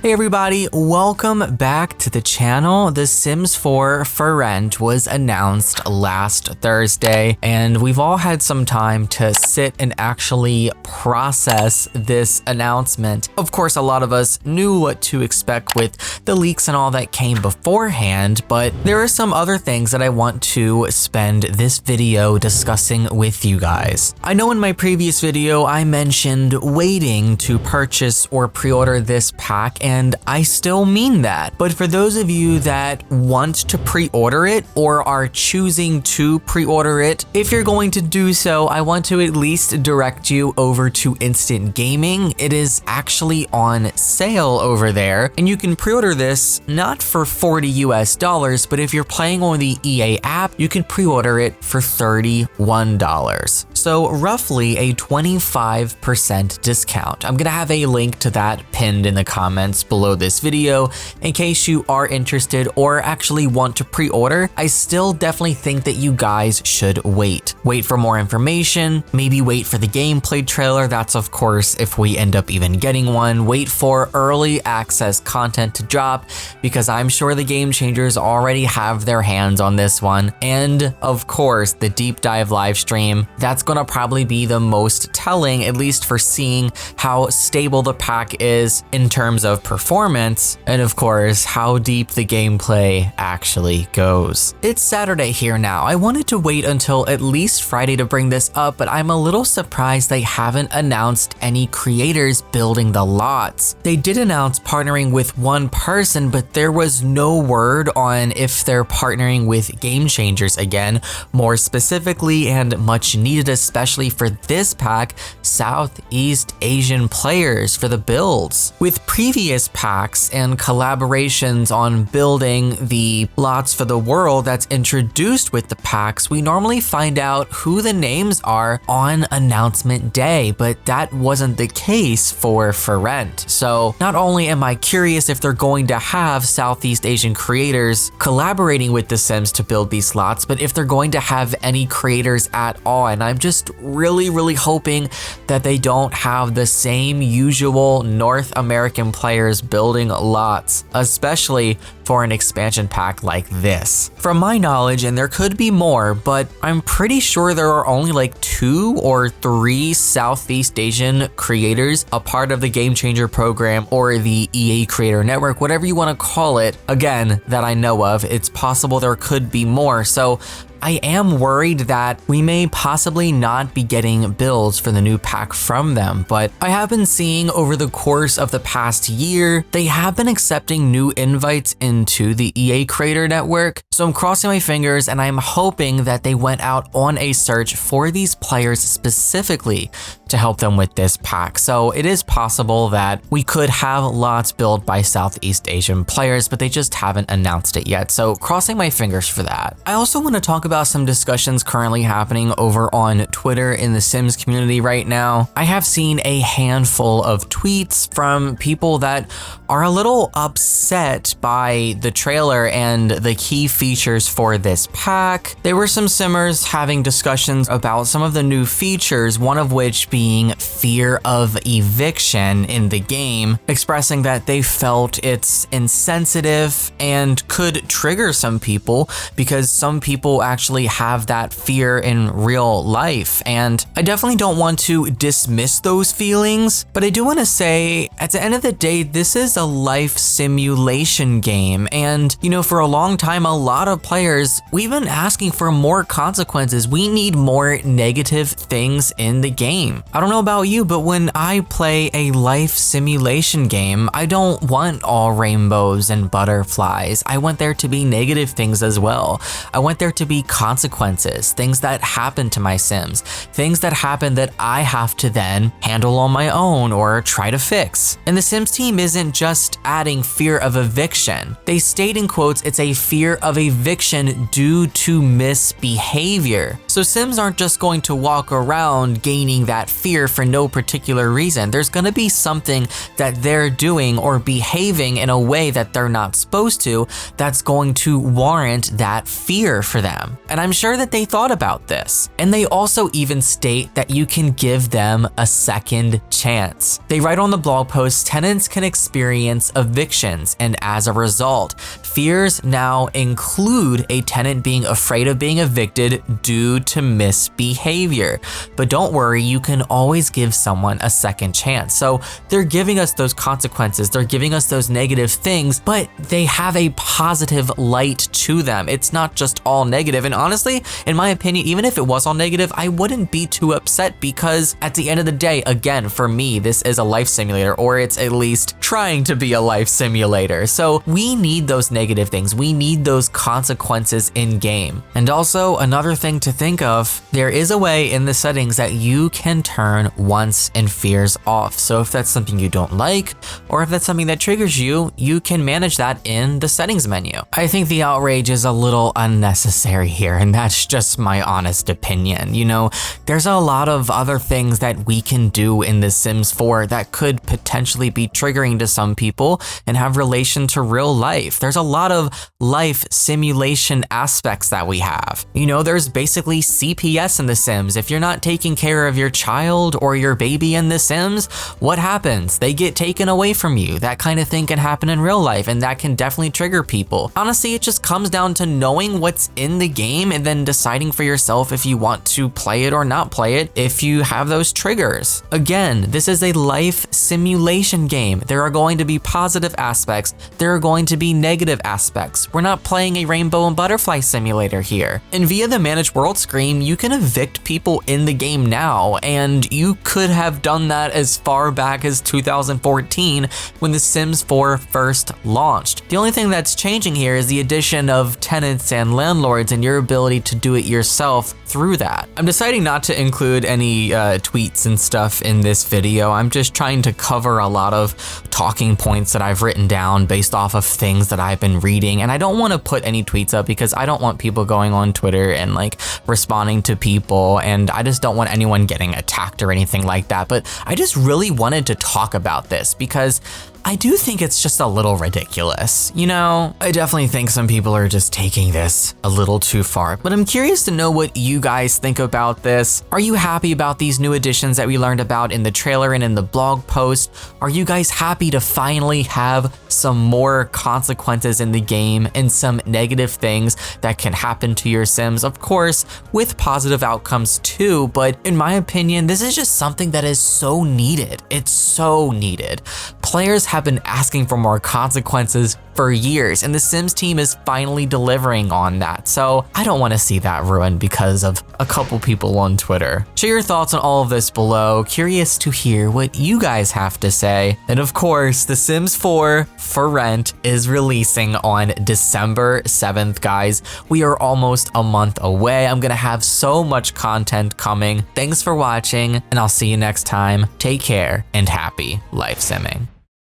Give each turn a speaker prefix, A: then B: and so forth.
A: Hey everybody, welcome back to the channel. The Sims 4 For Rent was announced last Thursday, and we've all had some time to sit and actually process this announcement. Of course, a lot of us knew what to expect with the leaks and all that came beforehand, but there are some other things that I want to spend this video discussing with you guys. I know in my previous video, I mentioned waiting to purchase or pre-order this pack, and I still mean that. But for those of you that want to pre-order it or are choosing to pre-order it, if you're going to do so, I want to at least direct you over to Instant Gaming. It is actually on sale over there, and you can pre-order this not for $40 US, but if you're playing on the EA app, you can pre-order it for $31. So roughly a 25% discount. I'm gonna have a link to that pinned in the comments below this video in case you are interested or actually want to pre-order. I still definitely think that you guys should wait. Wait for more information, maybe wait for the gameplay trailer. That's of course if we end up even getting one. Wait for early access content to drop because I'm sure the game changers already have their hands on this one. And of course, the deep dive live stream, that's gonna probably be the most telling, at least for seeing how stable the pack is in terms of performance, and of course, how deep the gameplay actually goes. It's Saturday here now. I wanted to wait until at least Friday to bring this up, but I'm a little surprised they haven't announced any creators building the lots. They did announce partnering with one person, but there was no word on if they're partnering with game changers again, more specifically and much needed, especially for this pack, Southeast Asian players for the builds. With previous packs and collaborations on building the lots for the world that's introduced with the packs, we normally find out who the names are on announcement day, but that wasn't the case for Rent. So not only am I curious if they're going to have Southeast Asian creators collaborating with The Sims to build these lots, but if they're going to have any creators at all, and I'm just really hoping that they don't have the same usual North American players building lots, especially for an expansion pack like this. From my knowledge, and there could be more, but I'm pretty sure there are only like 2 or 3 Southeast Asian creators a part of the Game Changer program or the EA Creator Network, whatever you want to call it, again, that I know of. It's possible there could be more, so I am worried that we may possibly not be getting builds for the new pack from them, but I have been seeing over the course of the past year, they have been accepting new invites into the EA Creator Network. So I'm crossing my fingers and I'm hoping that they went out on a search for these players specifically to help them with this pack. So it is possible that we could have lots built by Southeast Asian players, but they just haven't announced it yet. So crossing my fingers for that. I also want to talk about some discussions currently happening over on Twitter in the Sims community right now. I have seen a handful of tweets from people that are a little upset by the trailer and the key features for this pack. There were some Simmers having discussions about some of the new features, one of which being fear of eviction in the game, expressing that they felt it's insensitive and could trigger some people because some people actually have that fear in real life. And I definitely don't want to dismiss those feelings, but I do want to say at the end of the day, this is a life simulation game. And you know, for a long time, a lot of players, we've been asking for more consequences. We need more negative things in the game. I don't know about you, but when I play a life simulation game, I don't want all rainbows and butterflies. I want there to be negative things as well. I want there to be consequences, things that happen to my Sims, things that happen that I have to then handle on my own or try to fix. And the Sims team isn't just adding fear of eviction. They state in quotes, it's a fear of eviction due to misbehavior. So Sims aren't just going to walk around gaining that fear for no particular reason. There's gonna be something that they're doing or behaving in a way that they're not supposed to that's going to warrant that fear for them. And I'm sure that they thought about this. And they also even state that you can give them a second chance. They write on the blog post, tenants can experience evictions, and as a result, fears now include a tenant being afraid of being evicted due to misbehavior. But don't worry, you can always give someone a second chance. So they're giving us those consequences, they're giving us those negative things, but they have a positive light to them. It's not just all negative. And honestly, in my opinion, even if it was all negative, I wouldn't be too upset, because at the end of the day, again, for me, this is a life simulator, or it's at least trying to be a life simulator. So we need those negative things. We need those consequences in game. And also another thing to think of, there is a way in the settings that you can turn wants and fears off. So if that's something you don't like, or if that's something that triggers you, you can manage that in the settings menu. I think the outrage is a little unnecessary here, and that's just my honest opinion. You know, there's a lot of other things that we can do in The Sims 4 that could potentially be triggering to some people and have relation to real life. There's a lot of life simulation aspects that we have. You know, there's basically CPS in The Sims. If you're not taking care of your child or your baby in The Sims, what happens? They get taken away from you. That kind of thing can happen in real life, and that can definitely trigger people. Honestly, it just comes down to knowing what's in the game and then deciding for yourself if you want to play it or not play it if you have those triggers. Again, this is a life simulation game. There are going to be positive aspects. There are going to be negative aspects. We're not playing a rainbow and butterfly simulator here. And via the Manage World screen, you can evict people in the game now, and you could have done that as far back as 2014 when The Sims 4 first launched. The only thing that's changing here is the addition of tenants and landlords and your ability to do it yourself through that. I'm deciding not to include any tweets and stuff in this video. I'm just trying to cover a lot of talking points that I've written down based off of things that I've been reading, and I don't want to put any tweets up because I don't want people going on Twitter and like responding to people, and I just don't want anyone getting attacked or anything like that. But I just really wanted to talk about this because I do think it's just a little ridiculous. You know, I definitely think some people are just taking this a little too far, but I'm curious to know what you guys think about this. Are you happy about these new additions that we learned about in the trailer and in the blog post? Are you guys happy to finally have some more consequences in the game and some negative things that can happen to your Sims? Of course, with positive outcomes too, but in my opinion, this is just something that is so needed. It's so needed. Players have been asking for more consequences for years, and the Sims team is finally delivering on that. So I don't want to see that ruined because of a couple people on Twitter. Share your thoughts on all of this below. Curious to hear what you guys have to say. And of course, The Sims 4 for rent is releasing on December 7th, guys. We are almost a month away. I'm gonna have so much content coming. Thanks for watching, and I'll see you next time. Take care and happy life simming.